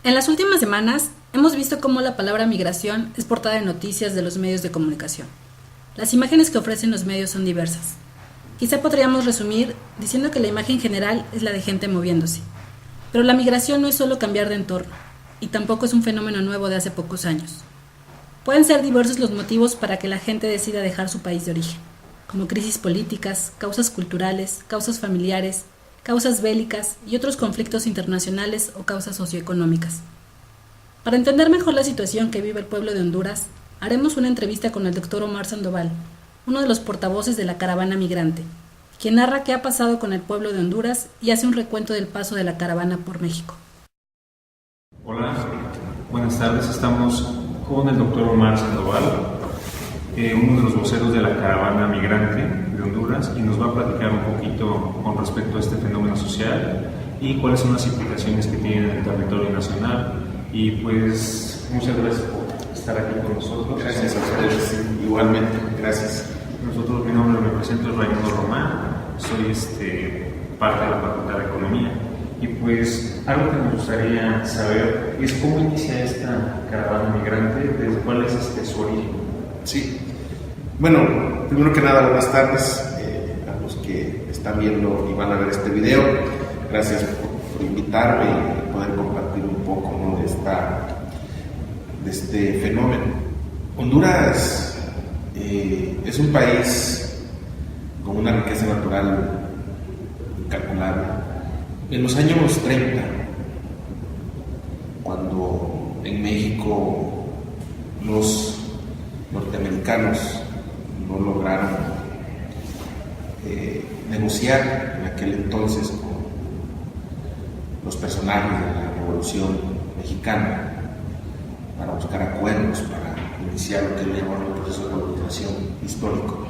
En las últimas semanas hemos visto cómo la palabra migración es portada de noticias de los medios de comunicación. Las imágenes que ofrecen los medios son diversas. Quizá podríamos resumir diciendo que la imagen general es la de gente moviéndose. Pero la migración no es solo cambiar de entorno, y tampoco es un fenómeno nuevo de hace pocos años. Pueden ser diversos los motivos para que la gente decida dejar su país de origen, como crisis políticas, causas culturales, causas familiares, causas bélicas y otros conflictos internacionales o causas socioeconómicas. Para entender mejor la situación que vive el pueblo de Honduras, haremos una entrevista con el Dr. Omar Sandoval, uno de los portavoces de la caravana migrante, quien narra qué ha pasado con el pueblo de Honduras y hace un recuento del paso de la caravana por México. Hola, buenas tardes. Estamos con el Dr. Omar Sandoval, uno de los voceros de la caravana migrante de Honduras, y nos va a platicar un poquito con respecto a este fenómeno social y cuáles son las implicaciones que tiene en el territorio nacional. Y pues muchas gracias por estar aquí con nosotros. Gracias a ustedes, igualmente, gracias. Mi nombre, me presento, es Raimundo Román, soy parte de la Facultad de Economía. Y pues algo que me gustaría saber es cómo inicia esta caravana migrante, desde cuál es su origen. Sí, bueno, primero que nada, buenas tardes a los que están viendo y van a ver este video. Gracias por invitarme y poder compartir un poco, ¿no?, de este fenómeno. Honduras es un país con una riqueza natural incalculable. En los años 30, cuando en México los norteamericanos no lograron negociar en aquel entonces con los personajes de la Revolución Mexicana para buscar acuerdos para iniciar lo que le llamaron el proceso de colonización histórico.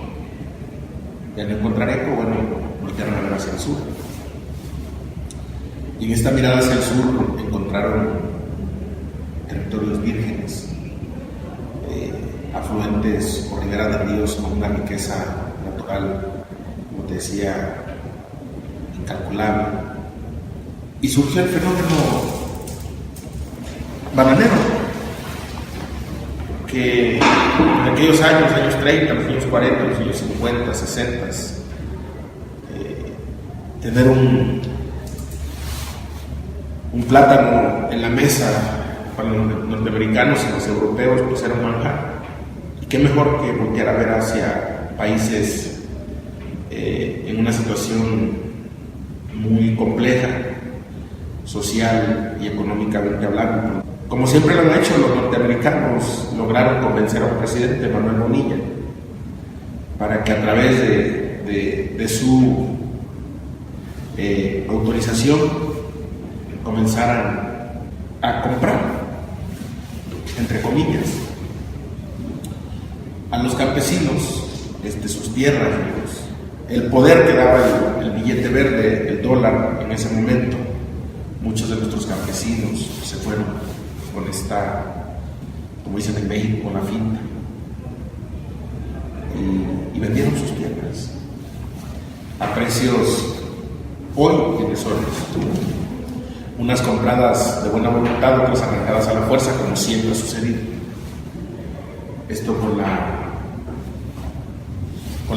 Y al encontrar eco, bueno, voltearon a ver hacia el sur. Y en esta mirada hacia el sur encontraron territorios vírgenes, afluentes o riberas de ríos con una riqueza natural, como te decía, incalculable. Y surgió el fenómeno bananero, que en aquellos años 30, los años 40, los años 50, 60, tener un plátano en la mesa para los norteamericanos y los europeos pues era un manjar. Y qué mejor que voltear a ver hacia países en una situación muy compleja, social y económicamente hablando. Como siempre lo han hecho, los norteamericanos lograron convencer a un presidente, Manuel Bonilla, para que a través de su autorización comenzaran a comprar, entre comillas, a los campesinos sus tierras, el poder que daba el billete verde, el dólar en ese momento. Muchos de nuestros campesinos se fueron con esta, como dicen en México, con la finta, y vendieron sus tierras a precios hoy irrisorios. Unas compradas de buena voluntad, otras arrancadas a la fuerza, como siempre ha sucedido. Esto con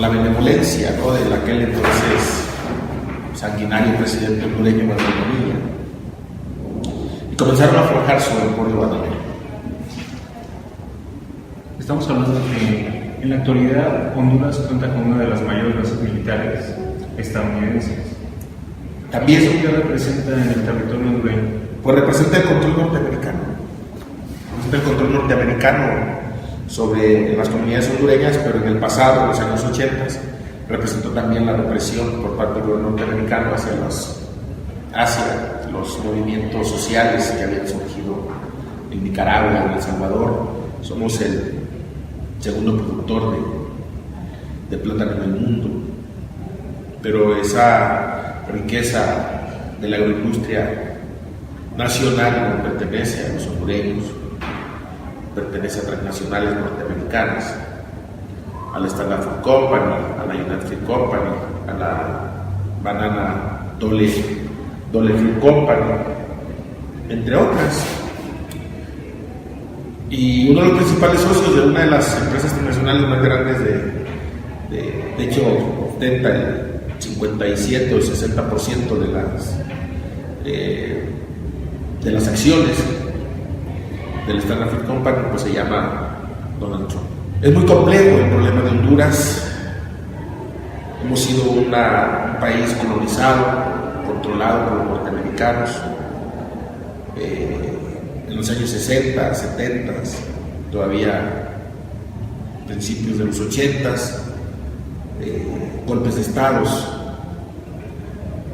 la benevolencia, ¿no?, de aquel entonces sanguinario presidente hondureño Manuel Bonilla. Y comenzaron a forjar su emporio bananero. Estamos hablando de que en la actualidad Honduras cuenta con una de las mayores bases militares estadounidenses. También ¿Eso qué representa en el territorio hondureño? Pues representa el control norteamericano. Representa el control norteamericano sobre las comunidades hondureñas, pero en el pasado, en los años 80, representó también la represión por parte del gobierno norteamericano hacia los movimientos sociales que habían surgido en Nicaragua, en El Salvador. Somos el segundo productor de plátano en el mundo, pero esa riqueza de la agroindustria nacional no pertenece a los hondureños, pertenece a transnacionales norteamericanas, a la Standard Food Company, a la United Fruit Company, a la Banana Dole Fruit Company, entre otras. y uno de los principales socios de una de las empresas internacionales más grandes de hecho ostenta el 57 o el 60% de las acciones del Standard Oil Company, pues se llama Donald Trump. Es muy complejo el problema de Honduras. Hemos sido un país colonizado, controlado por los norteamericanos. En los años 60, 70, todavía principios de los 80, golpes de estados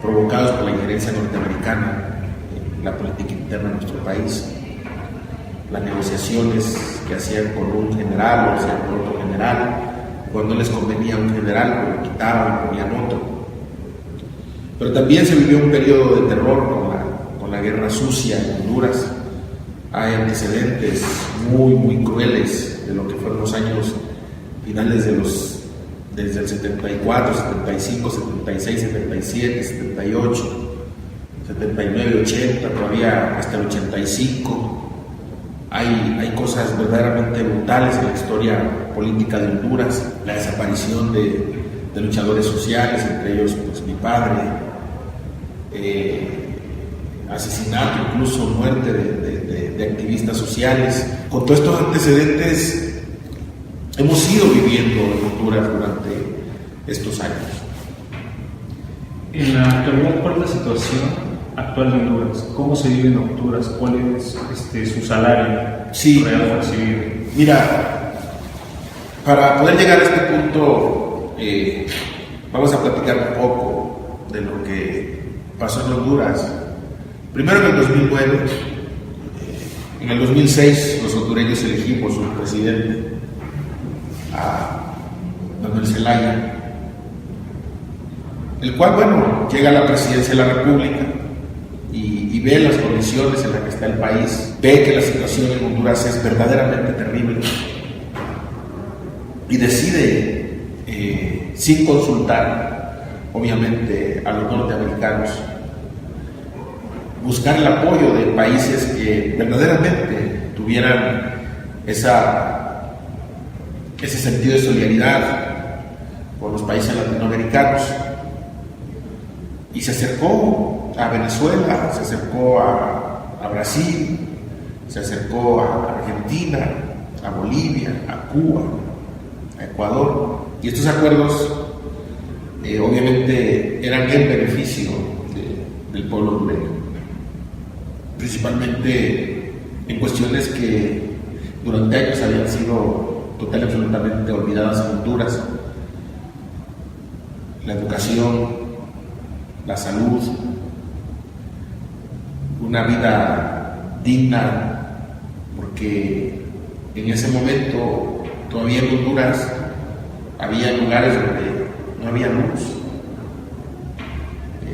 provocados por la injerencia norteamericana en la política interna de nuestro país, las negociaciones que hacían con un general o hacían con otro general, cuando les convenía un general, lo quitaban y ponían otro. Pero también se vivió un periodo de terror con la guerra sucia en Honduras. Hay antecedentes muy crueles de lo que fueron los años finales desde el 74, 75, 76, 77, 78, 79, 80, todavía hasta el 85. Hay cosas verdaderamente brutales en la historia política de Honduras, la desaparición de luchadores sociales, entre ellos pues, mi padre, asesinato, incluso muerte de activistas sociales. Con todos estos antecedentes hemos ido viviendo en Honduras durante estos años. En la actualidad, ¿cuál es la situación actual de Honduras? ¿Cómo se vive en Honduras? ¿Cuál es su salario real recibido? Mira, para poder llegar a este punto, vamos a platicar un poco de lo que pasó en Honduras. Primero en el 2009, en el 2006 los hondureños elegimos un presidente, a Manuel Zelaya, el cual, bueno, llega a la presidencia de la República y ve las condiciones en las que está el país, ve que la situación en Honduras es verdaderamente terrible y decide, sin consultar, obviamente, a los norteamericanos, buscar el apoyo de países que verdaderamente tuvieran ese sentido de solidaridad con los países latinoamericanos, y se acercó a Venezuela, se acercó a Brasil, se acercó a Argentina, a Bolivia, a Cuba, a Ecuador, y estos acuerdos obviamente eran en beneficio del pueblo hondureño, principalmente en cuestiones que durante años habían sido total y absolutamente olvidadas en Honduras: la educación, la salud, una vida digna, porque en ese momento todavía en Honduras había lugares donde no había luz,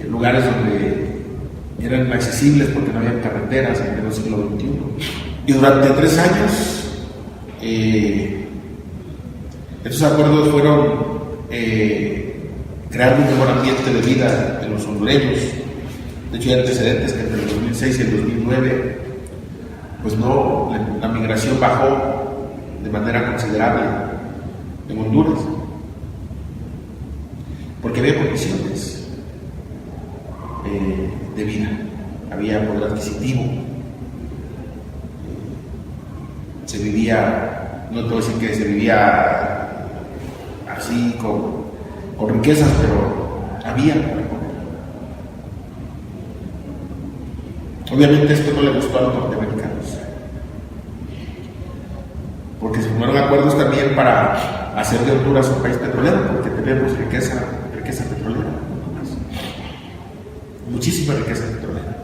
lugares donde eran inaccesibles porque no había carreteras en el siglo XXI. Y durante 3 años estos acuerdos fueron creando un mejor ambiente de vida de los hondureños. De hecho, hay antecedentes que entre el 2006 y el 2009 pues no, la migración bajó de manera considerable en Honduras, porque había condiciones de vida, había poder adquisitivo, se vivía, no te voy a decir que se vivía así con riquezas, pero había para comer. Obviamente esto no le gustó a los norteamericanos, porque se firmaron acuerdos también para hacer de Honduras un país petrolero, porque tenemos riqueza petrolera, muchísima riqueza petrolera.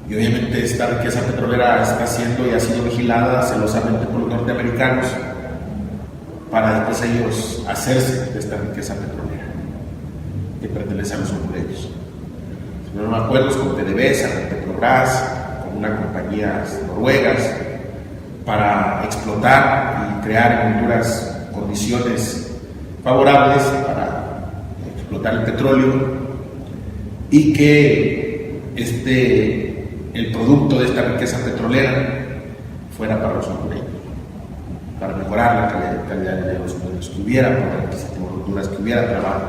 Y obviamente esta riqueza petrolera está siendo y ha sido vigilada celosamente por los norteamericanos para después ellos hacerse de esta riqueza petrolera que pertenece a los hondureños. Se firmaron acuerdos con PDVSA, con Petrobras, con unas compañías noruegas, para explotar y crear en Honduras condiciones favorables para explotar el petróleo, y que el producto de esta riqueza petrolera fuera para los hondureños, para mejorar la calidad de vida de los hondureños, que hubiera poder adquisitivo en Honduras, que hubiera trabajo,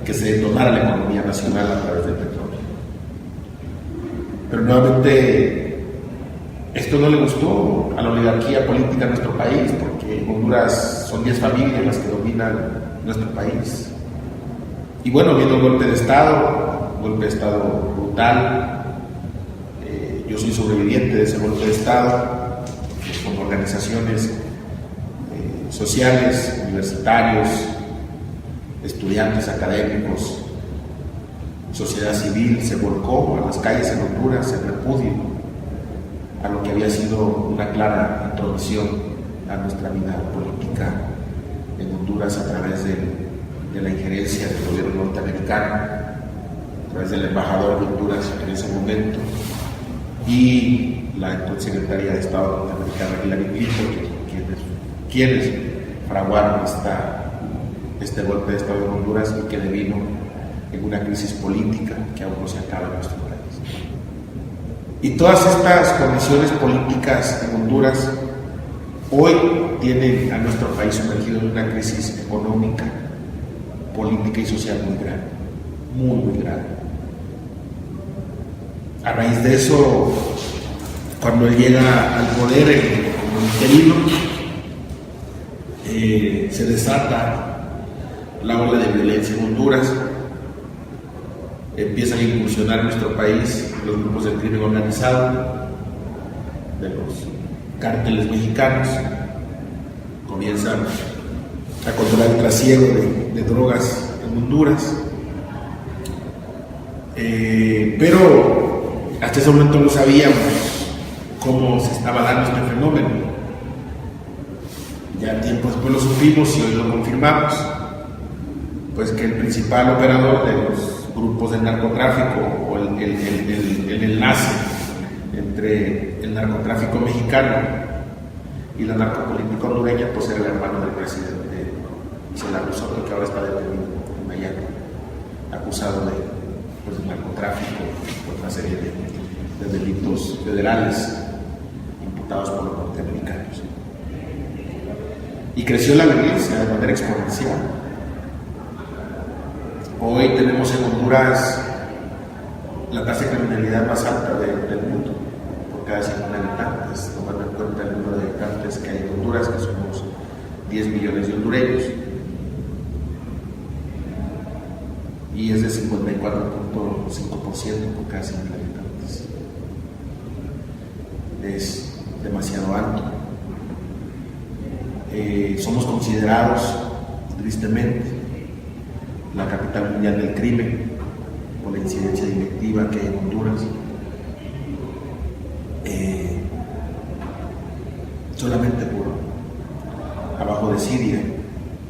que se detonara la economía nacional a través del petróleo. Pero nuevamente, esto no le gustó a la oligarquía política de nuestro país, porque en Honduras son 10 familias las que dominan nuestro país. Y bueno, viendo el golpe de Estado brutal. Yo soy sobreviviente de ese golpe de Estado, con organizaciones sociales, universitarios, estudiantes, académicos, sociedad civil, se volcó a las calles en Honduras en repudio a lo que había sido una clara intromisión a nuestra vida política en Honduras a través de la injerencia del gobierno norteamericano, a través del embajador de Honduras en ese momento y la entonces secretaria de Estado norteamericana Hillary Clinton, quienes fraguaron este golpe de Estado en Honduras y que devino en una crisis política que aún no se acaba en nuestro país. Y todas estas condiciones políticas en Honduras hoy tienen a nuestro país sumergido en una crisis económica, política y social muy grande, muy grande. A raíz de eso, cuando él llega al poder como interino, se desata la ola de violencia en Honduras, empiezan a incursionar en nuestro país los grupos del crimen organizado, de los cárteles mexicanos, comienzan a controlar el trasiego de drogas en Honduras, pero hasta ese momento no sabíamos cómo se estaba dando este fenómeno. Ya tiempo después lo supimos y hoy lo confirmamos, pues que el principal operador de los grupos de narcotráfico o el enlace entre el narcotráfico mexicano y la narcopolítica hondureña, pues era el hermano del presidente Celano Soto, que ahora está detenido en Miami, acusado de narcotráfico por una serie de delitos federales imputados por los norteamericanos. Y creció la violencia de manera exponencial. Hoy tenemos en Honduras la tasa de criminalidad más alta del mundo por cada 100.000 habitantes, tomando en cuenta el número de habitantes que hay en Honduras, que somos 10 millones de hondureños, y es de 54.5% por cada 100.000 habitantes. Es demasiado alto. Somos considerados, tristemente, la capital mundial del crimen por la incidencia delictiva que hay en Honduras. Solamente por abajo de Siria,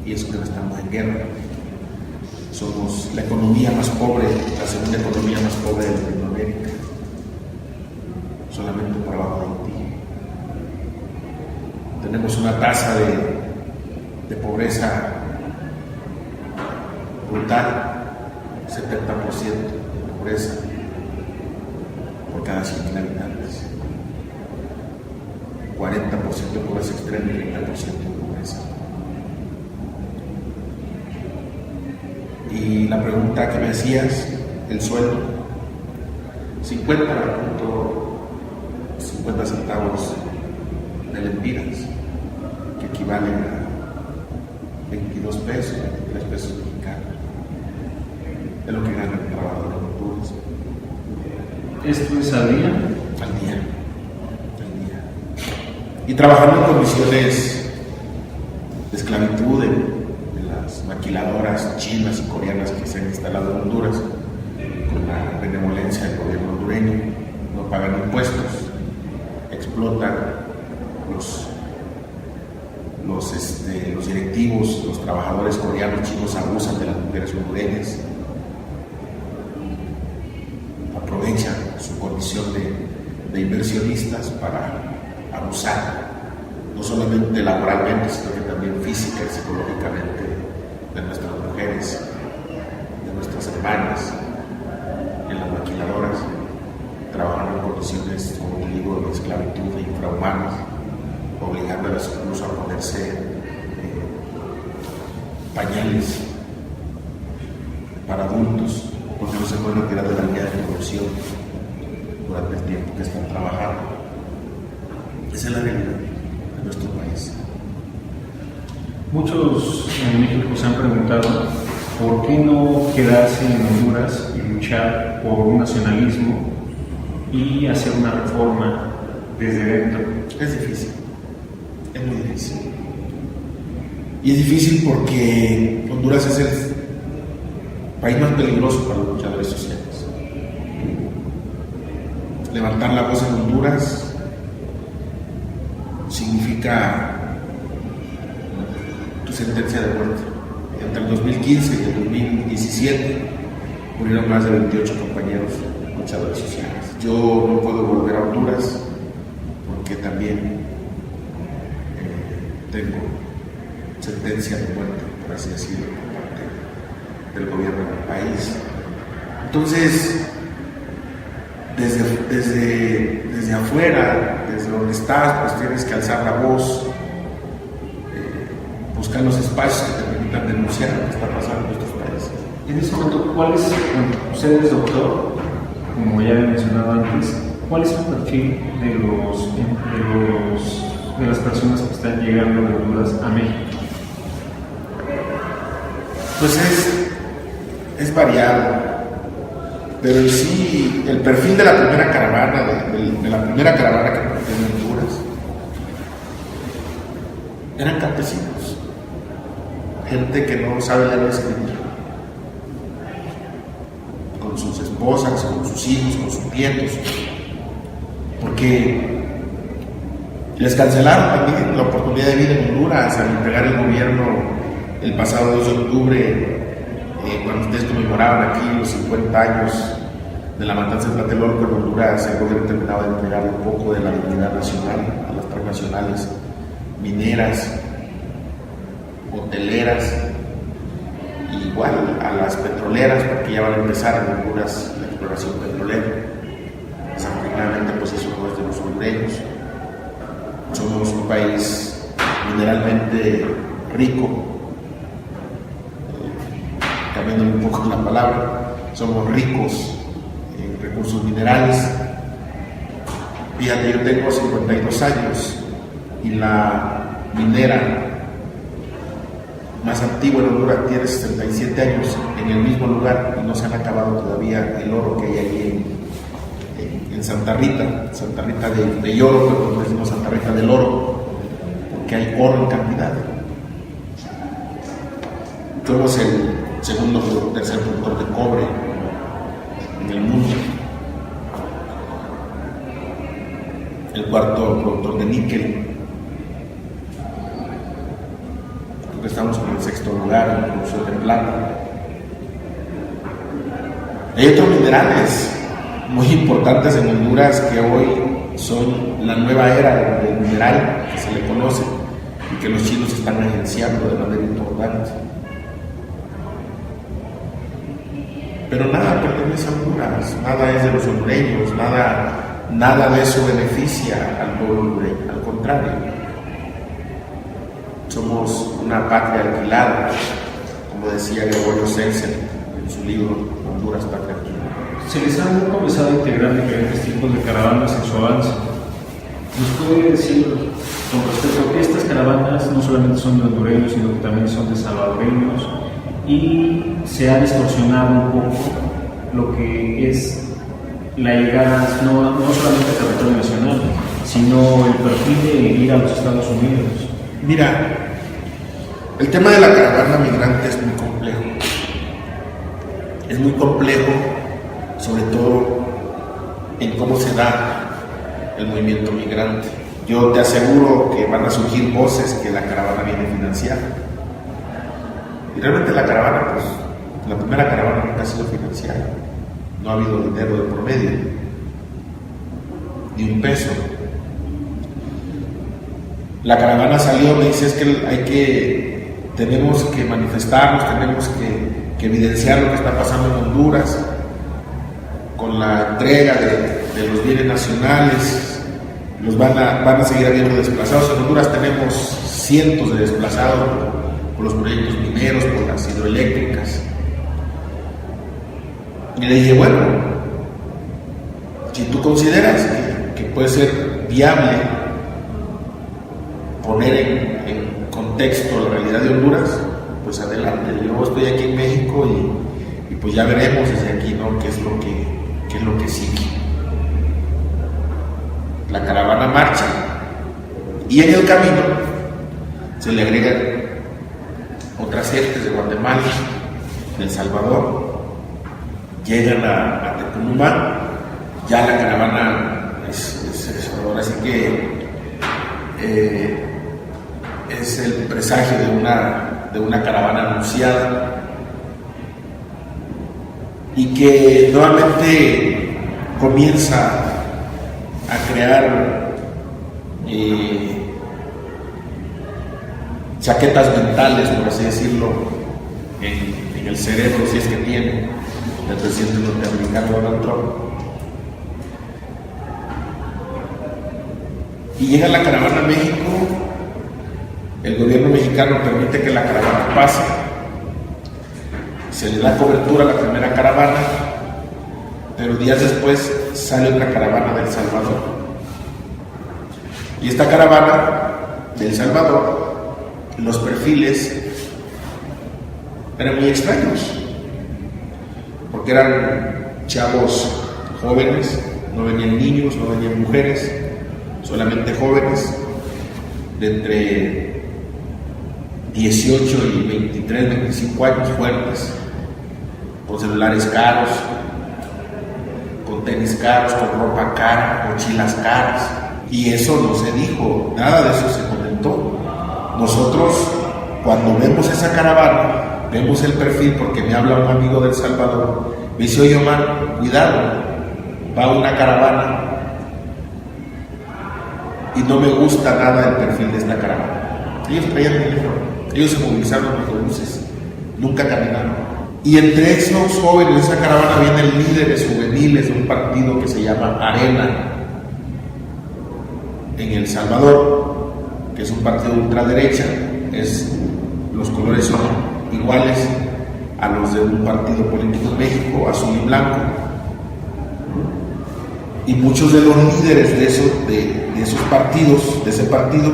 y eso que no estamos en guerra. Somos la economía más pobre, la segunda economía más pobre de Latinoamérica, solamente por abajo de Haití. Tenemos una tasa de pobreza brutal, 70% de pobreza por cada 100.000 habitantes, 40% de pobreza extrema y 30% de pobreza. Y la pregunta que me hacías, el sueldo, 50 centavos de lempiras, que equivalen a 22 pesos, 23 pesos mexicanos. Es lo que gana el trabajador en Honduras. ¿Esto es al día? Al día. Y trabajando en condiciones de esclavitud en las maquiladoras chinas y coreanas que se han instalado en Honduras, con la benevolencia del gobierno hondureño, no pagan impuestos, explotan los directivos, los trabajadores coreanos, chinos abusan de las mujeres hondureñas, aprovechan su condición de inversionistas para abusar, no solamente laboralmente, sino que también física y psicológicamente de nuestras mujeres, de nuestras hermanas, en las maquiladoras, trabajando en condiciones, como te digo, de esclavitud e infrahumanas, obligándolas incluso a ponerse pañales para adultos, porque no se pueden retirar de la línea de producción durante el tiempo que están trabajando. Esa es la realidad de nuestro país. Muchos en México se han preguntado por qué no quedarse en Honduras y luchar por un nacionalismo y hacer una reforma desde dentro. Es difícil, es muy difícil. Y es difícil porque Honduras es el país más peligroso para los luchadores sociales. Levantar la voz en Honduras significa tu sentencia de muerte. Entre el 2015 y el 2017 murieron más de 28 compañeros luchadores sociales. Yo no puedo volver a Honduras porque también tengo sentencia de muerte, por así decirlo, por parte del gobierno del país. Entonces, desde afuera, desde donde estás, pues tienes que alzar la voz, buscar los espacios que te permitan denunciar lo que está pasando en nuestros países. En ese momento, ¿cuál es, usted es doctor, como ya he mencionado antes, cuál es el perfil de las personas que están llegando de Honduras a México? Pues es variado, pero en sí, el perfil de la primera caravana, de la primera caravana que partió de Honduras, eran campesinos, gente que no sabe leer ni escribir, con sus esposas, con sus hijos, con sus nietos, porque les cancelaron también la oportunidad de vida en Honduras al entregar el gobierno el pasado 2 de octubre, cuando ustedes conmemoraban aquí los 50 años de la matanza de Tlatelolco en Honduras. El gobierno terminaba de entregar un poco de la dignidad nacional a las transnacionales mineras, hoteleras, y igual a las petroleras, porque ya van a empezar en Honduras la exploración petrolera. Desafortunadamente, pues eso no es de los hondureños. Somos un país mineralmente rico, cambiando un poco la palabra, somos ricos en recursos minerales. Fíjate, yo tengo 52 años y la minera más antigua en Honduras tiene 67 años en el mismo lugar y no se han acabado todavía el oro que hay ahí en Santa Rita de Oro, pero nosotros decimos Santa Rita del Oro, porque hay oro en cantidad. Somos el segundo o tercer productor de cobre en el mundo, el cuarto productor de níquel. Creo que estamos en el sexto lugar en producción de plata. Hay otros minerales muy importantes en Honduras que hoy son la nueva era del mineral que se le conoce y que los chinos están agenciando de manera importante. Pero nada pertenece a Honduras, nada es de los hondureños, nada de eso beneficia al pueblo hondureño, al contrario. Somos una patria alquilada, como decía Gregorio Seltzer en su libro Honduras, patria alquilada. Se les han comenzado a integrar diferentes tipos de caravanas en su avance. ¿Nos puede decir con respecto a que estas caravanas no solamente son de hondureños, sino que también son de salvadoreños, y se ha distorsionado un poco lo que es la llegada no solamente al territorio nacional, sino el perfil de ir a los Estados Unidos? Mira, el tema de la caravana migrante es muy complejo. Es muy complejo, sobre todo en cómo se da el movimiento migrante. Yo te aseguro que van a surgir voces que la caravana viene financiada. Y realmente la caravana, pues, la primera caravana nunca ha sido financiada. No ha habido dinero de por medio, ni un peso. La caravana salió, me dice, es que tenemos que manifestarnos, tenemos que evidenciar lo que está pasando en Honduras con la entrega de los bienes nacionales, van a seguir habiendo desplazados. En Honduras tenemos cientos de desplazados por los proyectos mineros, por las hidroeléctricas. Y le dije, bueno, si tú consideras que puede ser viable poner en contexto la realidad de Honduras, pues adelante. Yo estoy aquí en México y pues ya veremos desde aquí, ¿no?, qué es lo que sigue. La caravana marcha y en el camino se le agregan otras gentes de Guatemala, de El Salvador, llegan a Tecunumán. Ya la caravana ahora sí que es el presagio de una caravana anunciada, y que nuevamente comienza a crear chaquetas mentales, por así decirlo, en el cerebro, si es que tiene, del presidente norteamericano Donald Trump. Y llega la caravana a México, el gobierno mexicano permite que la caravana pase, se le da cobertura a la primera caravana, pero días después sale otra caravana de El Salvador. Y esta caravana de El Salvador, los perfiles eran muy extraños, porque eran chavos jóvenes, no venían niños, no venían mujeres, solamente jóvenes de entre 18 y 23, 25 años, fuertes, con celulares caros, con tenis caros, con ropa cara, mochilas caras. Y eso no se dijo, nada de eso se comentó. Nosotros, cuando vemos esa caravana, vemos el perfil, porque me habla un amigo de El Salvador, me dice: oye, Omar, cuidado, va una caravana y no me gusta nada el perfil de esta caravana. Ellos traían dinero, ellos se movilizaron en autobuses, nunca caminaron. Y entre esos jóvenes de esa caravana vienen líderes juveniles de un partido que se llama Arena en El Salvador, que es un partido de ultraderecha. Los colores son iguales a los de un partido político en México, azul y blanco. Y muchos de los líderes de esos partidos, de ese partido,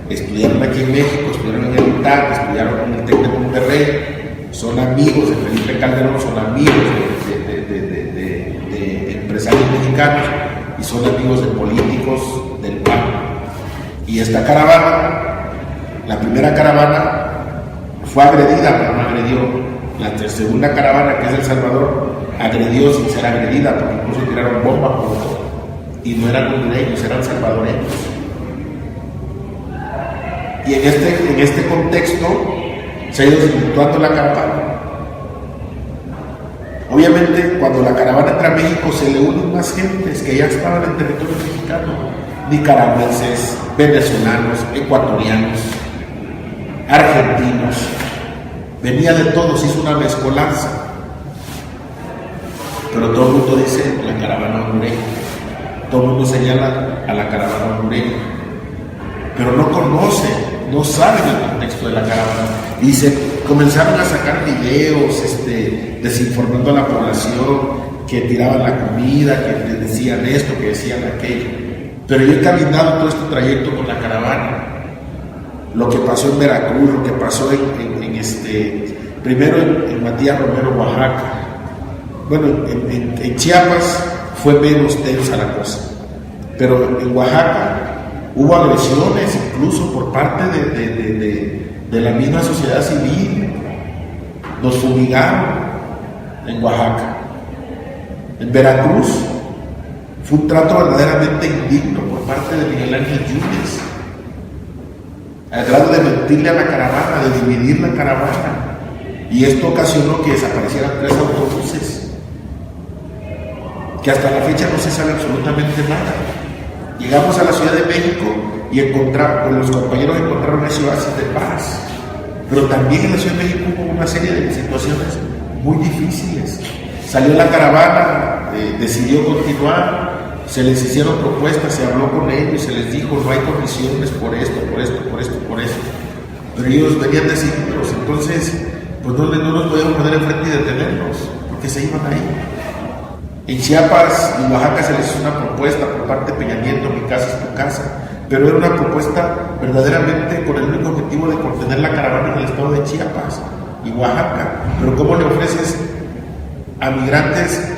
estudiaron aquí en México, estudiaron en el UTAC, estudiaron en el TEC de Monterrey, son amigos de Felipe Calderón, son amigos de empresarios mexicanos y son amigos de políticos del PAN. Y esta caravana, la primera caravana, fue agredida, pero no agredió. La segunda caravana, que es de El Salvador, agredió sin ser agredida, porque incluso tiraron bombas por todo. Y no eran hondureños, eran salvadoreños. Y en este contexto se ha ido desvirtuando la caravana. Obviamente, cuando la caravana entra a México, se le unen más gentes que ya estaban en territorio mexicano: nicaragüenses, venezolanos, ecuatorianos, argentinos. Venía de todos, hizo una mezcolanza. Pero todo el mundo dice la caravana hondureña, todo el mundo señala a la caravana hondureña, pero no conoce, no saben el contexto de la caravana. Y se comenzaron a sacar videos desinformando a la población, que tiraban la comida, que decían esto, que decían aquello. Pero yo he caminado todo este trayecto con la caravana, lo que pasó en Veracruz, lo que pasó primero en Matías Romero, Oaxaca. Bueno, en Chiapas fue menos tensa la cosa, pero en Oaxaca hubo agresiones incluso por parte de la misma sociedad civil. Nos fumigaron en Oaxaca. En Veracruz fue un trato verdaderamente indigno por parte de Miguel Ángel Yunes, al grado de mentirle a la caravana, de dividir la caravana, y esto ocasionó que desaparecieran 3 autobuses, que hasta la fecha no se sabe absolutamente nada. Llegamos a la Ciudad de México y los compañeros encontraron ese oasis de paz, pero también en la Ciudad de México hubo una serie de situaciones muy difíciles. Salió la caravana, decidió continuar, Se les hicieron propuestas, se habló con ellos, se les dijo, no hay condiciones por esto. Pero ellos venían decididos, entonces, pues no nos podíamos poner enfrente y detenerlos, porque se iban ahí. En Chiapas y Oaxaca se les hizo una propuesta por parte de Peña Nieto, mi casa es tu casa, pero era una propuesta verdaderamente con el único objetivo de contener la caravana en el estado de Chiapas y Oaxaca. Pero ¿cómo le ofreces a migrantes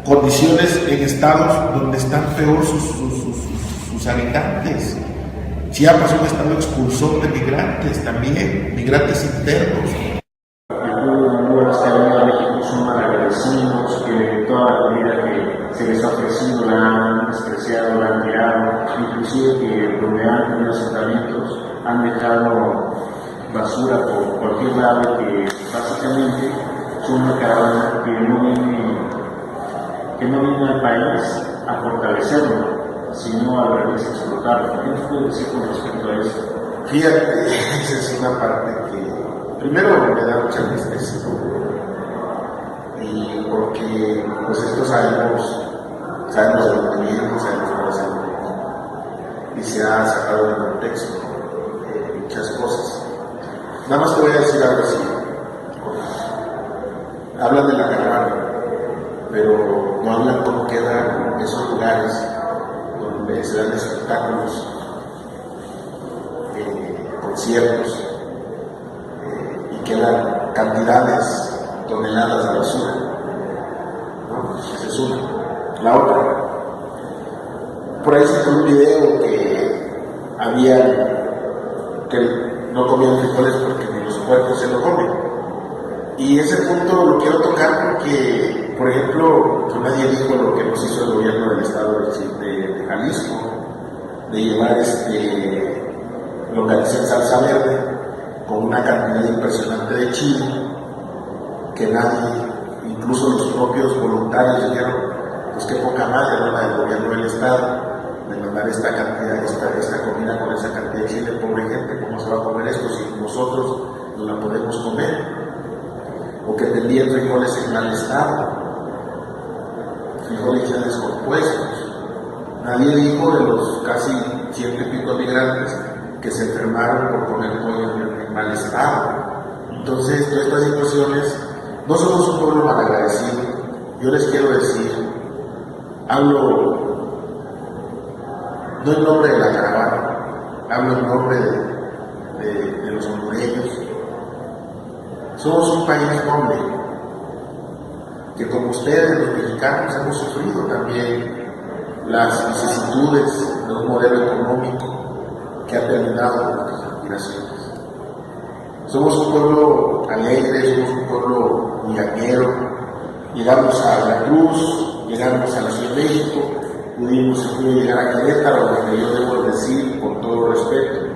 condiciones en estados donde están peor sus habitantes? Chiapas es un estado expulsor de migrantes también, migrantes internos. Son malagradecidos, que toda la comida que se les ha ofrecido la han despreciado, la han tirado, inclusive que donde han tenido asentamientos han dejado basura por cualquier lado, que básicamente son una caravana que no viene al país a fortalecerlo, sino al revés, a explotarlo. ¿Qué nos puede decir con respecto a eso? Fíjate, esa es una parte que primero me da mucha tristeza. Y porque pues esto sabemos de dónde viene, sabemos cómo se hace, y se ha sacado del contexto muchas cosas. Nada más te voy a decir algo así. Hablan de la caravana, pero no hablan cómo quedan esos lugares donde se dan espectáculos, conciertos, y quedan cantidades, toneladas de basura, ¿no? Esa es una. La otra, por ahí se fue un video que no comían frijoles porque ni los puercos se lo comen. Y ese punto lo quiero tocar porque, por ejemplo, que nadie dijo lo que nos hizo el gobierno del estado de Jalisco, de llevar lo que dicen salsa verde con una cantidad impresionante de chile, que nadie, incluso los propios voluntarios, dijeron, pues qué poca madre, ¿no? La del gobierno del estado, de mandar esta cantidad, esta comida con esa cantidad de chile, pobre gente, ¿cómo se va a comer esto si nosotros no la podemos comer? O que vendían frijoles en mal estado, frijoles ya descompuestos. Nadie dijo de los casi 100 y pico migrantes que se enfermaron por comer pollo en mal estado. Entonces, todas estas situaciones. No somos un pueblo malagradecido. Yo les quiero decir, hablo no en nombre de la caravana, hablo en nombre de los hondureños. Somos un país noble, que como ustedes, los mexicanos, hemos sufrido también las vicisitudes de un modelo económico que ha terminado con nuestras aspiraciones. Somos un pueblo alegre, somos un pueblo viañero. Llegamos a Veracruz, llegamos a la Ciudad de México, pudimos llegar a Querétaro, donde yo debo decir, con todo respeto,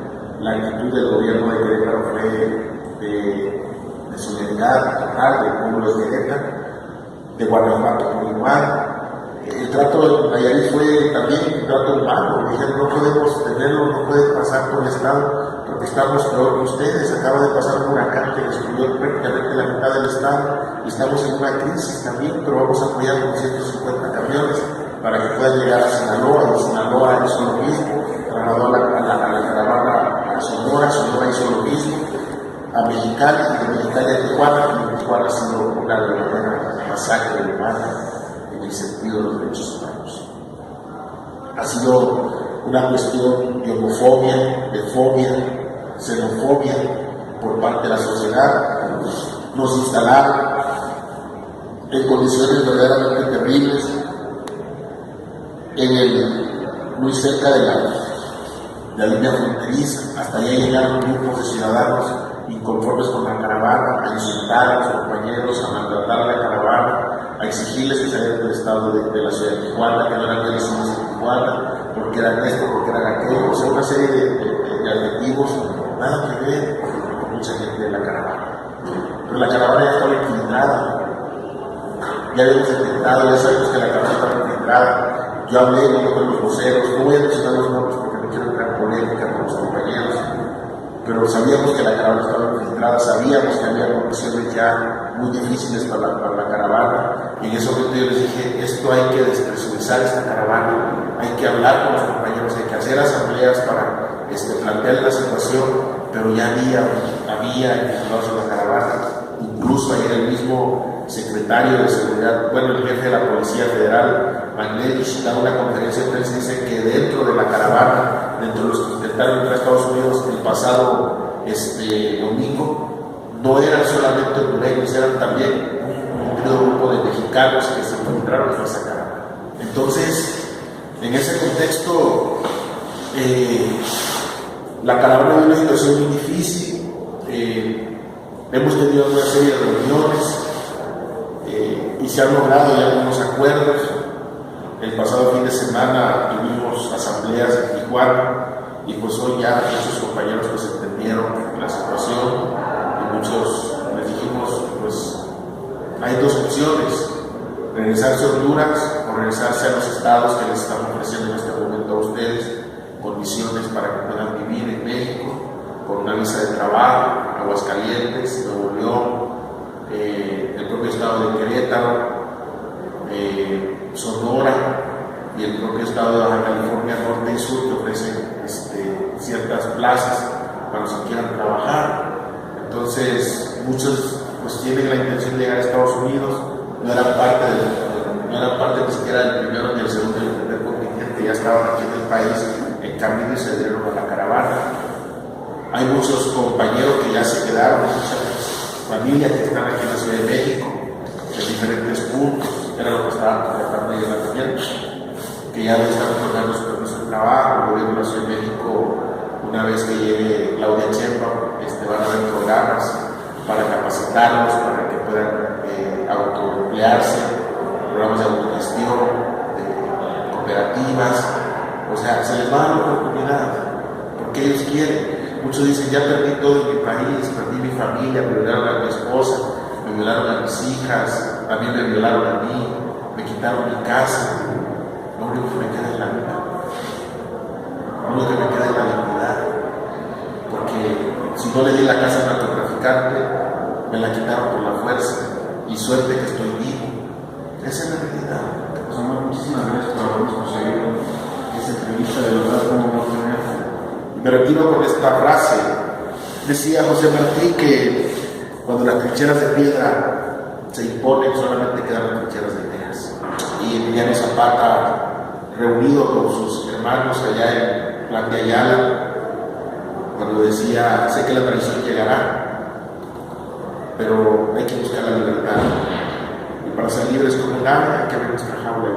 la actitud del gobierno de Querétaro fue de solidaridad total del pueblo de Querétaro, de Guanajuato por igual. El trato de Nayarit fue también un trato humano. Dijeron, no podemos tenerlo, no puede pasar por el estado, porque estamos peor que ustedes. Acaba de pasar un huracán que destruyó prácticamente la mitad del estado, y estamos en una crisis también, pero vamos a apoyar con 150 camiones para que puedan llegar a Sinaloa, y Sinaloa hizo lo mismo, trasladó a la caravana a Sonora hizo lo mismo, a Mexicali, de Mexicali a Tijuana, y Tijuana ha sido una verdadera masacre humana en el sentido de los derechos humanos. Ha sido una cuestión de homofobia, de fobia, xenofobia por parte de la sociedad. Nos instalaron en condiciones verdaderamente terribles, muy cerca de la línea fronteriza. Hasta allá llegaron grupos de ciudadanos inconformes con la caravana a insultar a los compañeros, a maltratar a la caravana, a exigirles que salieran del estado de la ciudad de Tijuana, que no eran vecinos de Tijuana, porque eran esto, porque eran aquello, o sea, una serie de adjetivos, nada que ver con mucha gente de la caravana. Pero la caravana ya estaba infiltrada, ya habíamos detectado, ya sabemos que la caravana estaba infiltrada. Yo hablé con los voceros, no voy a mencionar los nombres porque no quiero entrar en polémica con los compañeros, pero sabíamos que la caravana estaba infiltrada, sabíamos que había condiciones ya muy difíciles para la caravana, Y en ese momento yo les dije, esto hay que despresurizar esta caravana, hay que hablar con los compañeros, hay que hacer asambleas para plantear la situación, pero ya había individuos en la caravana. Incluso ayer el mismo secretario de Seguridad, el jefe de la Policía Federal, Magnelich, da una conferencia de prensa y dice que dentro de la caravana, dentro de los que intentaron entrar a Estados Unidos el pasado domingo, no eran solamente hondureños, eran también un grupo de mexicanos que se encontraron en esa caravana. Entonces, en ese contexto, la caravana es una situación muy difícil. Hemos tenido una serie de reuniones y se han logrado ya algunos acuerdos. El pasado fin de semana tuvimos asambleas en Tijuana y pues hoy ya muchos compañeros pues entendieron la situación y muchos les dijimos pues hay dos opciones: regresarse a Honduras o regresarse a los estados que les estamos ofreciendo en este momento a ustedes condiciones para que puedan vivir en México con una visa de trabajo. Aguascalientes, Nuevo León, el propio estado de Querétaro, Sonora y el propio estado de Baja California Norte y Sur, que ofrecen ciertas plazas para los que quieran trabajar. Entonces muchos pues tienen la intención de llegar a Estados Unidos, no eran parte ni siquiera del primero, ni del segundo, ni del primer contingente, ya estaban aquí en el país en camino y se dieron a la caravana. Hay muchos compañeros que ya se quedaron, muchas familias que están aquí en la Ciudad de México, en diferentes puntos, era lo que estaban tratando de llegar también, que ya les están otorgando su permiso de trabajo. El gobierno de la Ciudad de México, una vez que llegue Claudia Sheinbaum, van a haber programas para capacitarlos, para que puedan autoemplearse, programas de autogestión, de cooperativas, o sea, se les va a dar la oportunidad, porque ellos quieren. Muchos dicen, ya perdí todo en mi país, perdí mi familia, me violaron a mi esposa, me violaron a mis hijas, también me violaron a mí, me quitaron mi casa. Lo único que me queda es la vida. Lo único que me queda es la dignidad. Porque si no le di la casa al narcotraficante, me la quitaron por la fuerza. Y suerte que estoy vivo. Esa es la realidad. José Omar, muchísimas gracias por habernos conseguido esta entrevista. De verdad, como no tener. Me retiro con esta frase. Decía José Martí que cuando las trincheras de piedra se imponen, solamente quedan las trincheras de tejas. Y Emiliano Zapata, reunido con sus hermanos allá en Plan de Ayala, cuando decía, sé que la traición llegará, pero hay que buscar la libertad. Y para ser libres como el ave hay que abrir nuestra jaula.